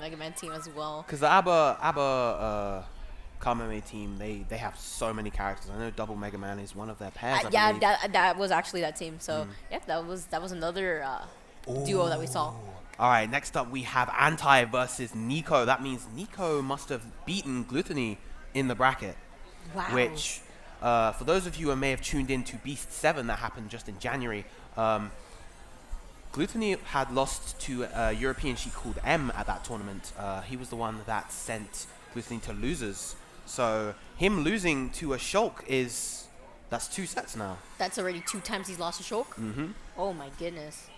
Mega Man team as well. Because the ABBA Kamame team, they have so many characters. I know Double Mega Man is one of their pairs. Yeah, that was actually that team. So yeah, that was another duo that we saw. All right, next up we have Anti versus Nicko. That means Nicko must have beaten Gluttony in the bracket. Wow. Which, for those of you who may have tuned in to Beast 7 that happened just in January, Gluttony had lost to a European sheet called M at that tournament. He was the one that sent Gluttony to losers. So him losing to a Shulk that's 2 sets now. That's already 2 times he's lost to Shulk? Mm-hmm. Oh my goodness.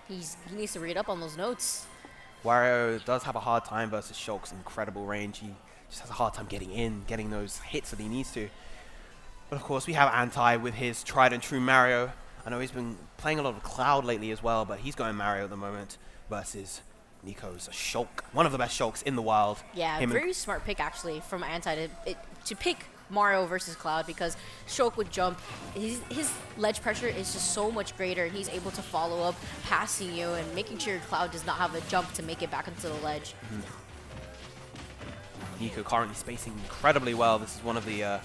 He needs to read up on those notes. Wario does have a hard time versus Shulk's incredible range. He just has a hard time getting those hits that he needs to. But of course, we have Anti with his tried and true Mario. I know he's been playing a lot of Cloud lately as well, but he's going Mario at the moment versus Nicko's Shulk, one of the best Shulks in the wild. Yeah, very smart pick actually from Anti to pick Mario versus Cloud, because Shulk would jump. His ledge pressure is just so much greater, and he's able to follow up, passing you, and making sure Cloud does not have a jump to make it back into the ledge. Nicko currently spacing incredibly well. This is one of the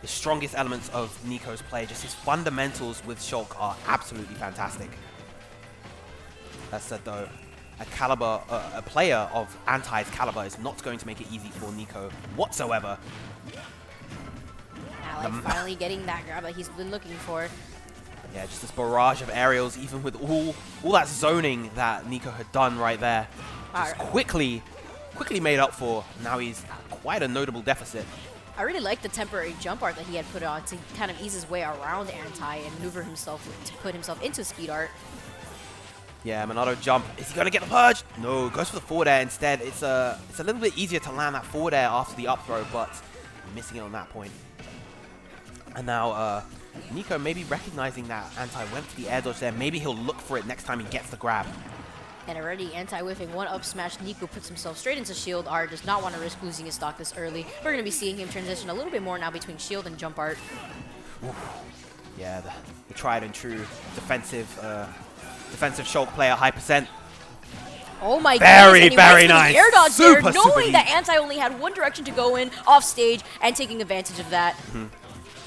strongest elements of Nicko's play. Just his fundamentals with Shulk are absolutely fantastic. That said though, a player of Anti's caliber is not going to make it easy for Nicko whatsoever. Finally getting that grab that he's been looking for. Yeah, just this barrage of aerials, even with all that zoning that Nicko had done right there. Just quickly made up for. Now he's quite a notable deficit. I really like the temporary jump art that he had put on to kind of ease his way around Anti and maneuver himself to put himself into speed art. Yeah, Monado jump. Is he going to get the purge? No, goes for the forward air instead. It's a little bit easier to land that forward air after the up throw, but missing it on that point. And now Nicko maybe recognizing that Anti went for the air dodge there. Maybe he'll look for it next time he gets the grab. And already Anti-whiffing one up smash. Nicko puts himself straight into shield art. Does not want to risk losing his stock this early. We're going to be seeing him transition a little bit more now between shield and jump art. Oof. Yeah, the tried and true defensive Shulk player, high percent. Oh my goodness, very nice. Air dodge super, there, knowing that Anti only had one direction to go in, off stage, and taking advantage of that.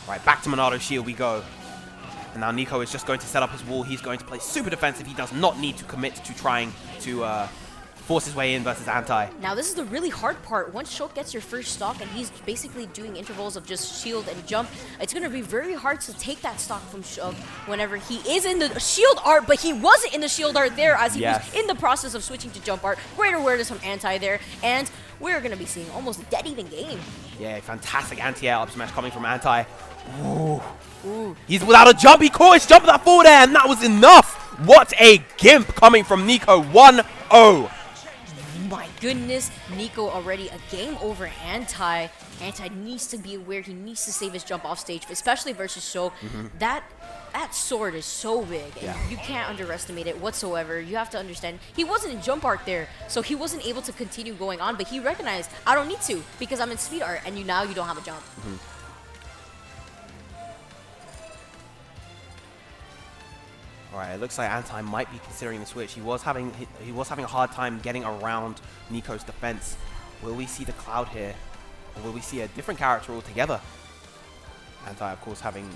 Right, back to Monado shield we go. And now Nicko is just going to set up his wall. He's going to play super defensive. He does not need to commit to trying to force his way in versus Anti. Now this is the really hard part. Once Shulk gets your first stock and he's basically doing intervals of just shield and jump, it's going to be very hard to take that stock from Shulk whenever he is in the shield art, but he wasn't in the shield art there as he was in the process of switching to jump art. Great awareness from Anti there, and we're going to be seeing almost a dead even game. Yeah, fantastic anti-air up smash coming from Anti. Ooh. Ooh. He's without a jump. He caught his jump that forward air, and that was enough. What a gimp coming from Nicko. 1-0. My goodness, Nicko already a game over Anti. Anti needs to be aware. He needs to save his jump off stage, especially versus Shulk. That sword is so big, and you can't underestimate it whatsoever. You have to understand, he wasn't in jump art there, so he wasn't able to continue going on, but he recognized, I don't need to, because I'm in speed art, and now you don't have a jump. Alright, it looks like Anti might be considering the switch. He was having a hard time getting around Nicko's defense. Will we see the Cloud here? Or will we see a different character altogether? Anti, of course, having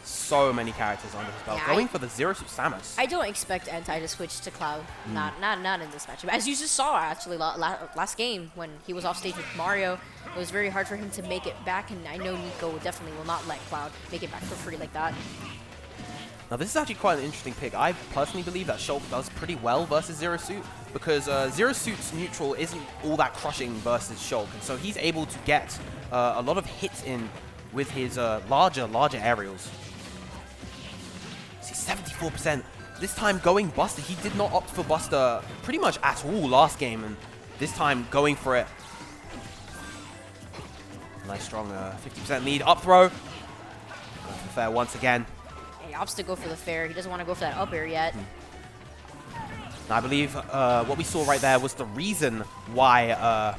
so many characters under his belt. Going for the Zero Suit Samus. I don't expect Anti to switch to Cloud. Not in this matchup. As you just saw, actually, last game when he was off stage with Mario, it was very hard for him to make it back, and I know Nicko definitely will not let Cloud make it back for free like that. Now this is actually quite an interesting pick. I personally believe that Shulk does pretty well versus Zero Suit, because Zero Suit's neutral isn't all that crushing versus Shulk, and so he's able to get a lot of hits in with his larger aerials. See, 74%. This time going Buster. He did not opt for Buster pretty much at all last game, and this time going for it. Nice strong 50% lead. Up throw. Going for the fair once again. He opts to go for the fair. He doesn't want to go for that up air yet. Now, I believe what we saw right there was the reason why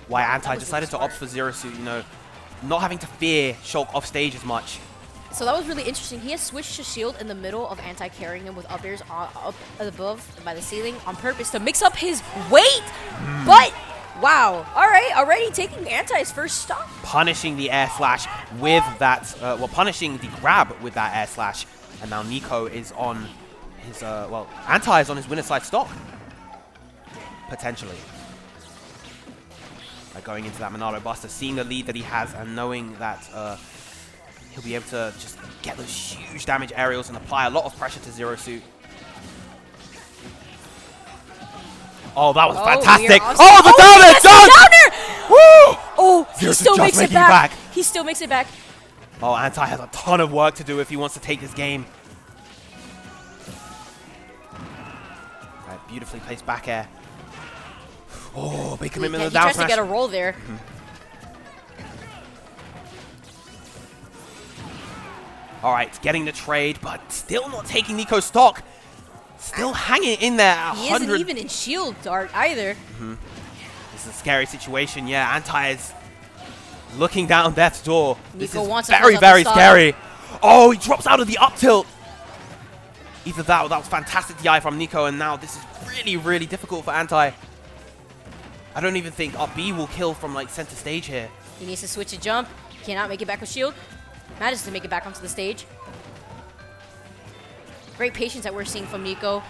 Anti decided to opt for Zero Suit. You know, not having to fear Shulk off stage as much. So that was really interesting. He has switched to shield in the middle of Anti carrying him with up airs up above by the ceiling on purpose to mix up his weight. But, wow. All right, already taking Anti's first stock. Punishing the air slash with that, well, punishing the grab with that air slash. And now Nicko is on his, well, Anti is on his winner side stock. Potentially. By going into that Monado Buster, seeing the lead that he has and knowing that he'll be able to just get those huge damage aerials and apply a lot of pressure to Zero Suit. Oh, that was fantastic. Oh, the down air done! Woo! Oh, he still makes it back. He still makes it back. Oh, Anti has a ton of work to do if he wants to take this game. Right, beautifully placed back air. Oh, big commitment to the down tries smash. to get a roll there. All right, getting the trade, but still not taking Nicko's stock. Still hanging in there at 100. He isn't even in shield dart either. This is a scary situation. Yeah, Anti is looking down death's door. This Nicko is wants very, very scary. Oh, he drops out of the up tilt. Either that or that was fantastic DI from Nicko, and now this is really, really difficult for Anti. I don't even think up B will kill from like center stage here. He needs to switch a jump. Cannot make it back with shield. Manages to make it back onto the stage. Great patience that we're seeing from Nicko.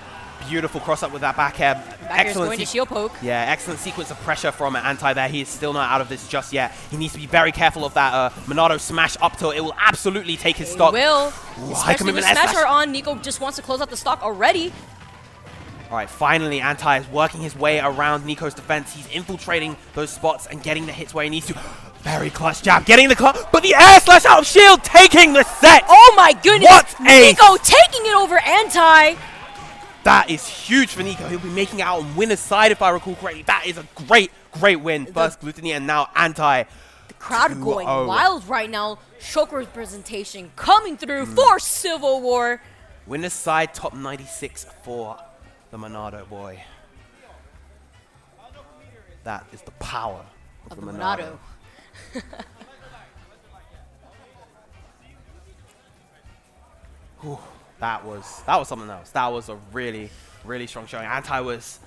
Beautiful cross up with that back air. Back air is going to shield poke. Yeah, excellent sequence of pressure from Anti there. He is still not out of this just yet. He needs to be very careful of that Monado smash up tilt. It will absolutely take his stock. It will. Ooh, especially with smash are on. Nicko just wants to close out the stock already. All right, finally, Anti is working his way around Nicko's defense. He's infiltrating those spots and getting the hits where he needs to. Very clutch jab, getting the clutch, but the air slash out of shield, taking the set. Oh my goodness! What a Nicko taking it over Anti. That is huge for Nicko. He'll be making it out on winner's side, if I recall correctly. That is a great, great win. First Gluttony and now Anti. The crowd going wild right now. Shulk representation coming through for Civil War. Winner's side top 96 for the Monado boy. That is the power of the Monado. Whew, that was something else. That was a really, really strong showing. Anti was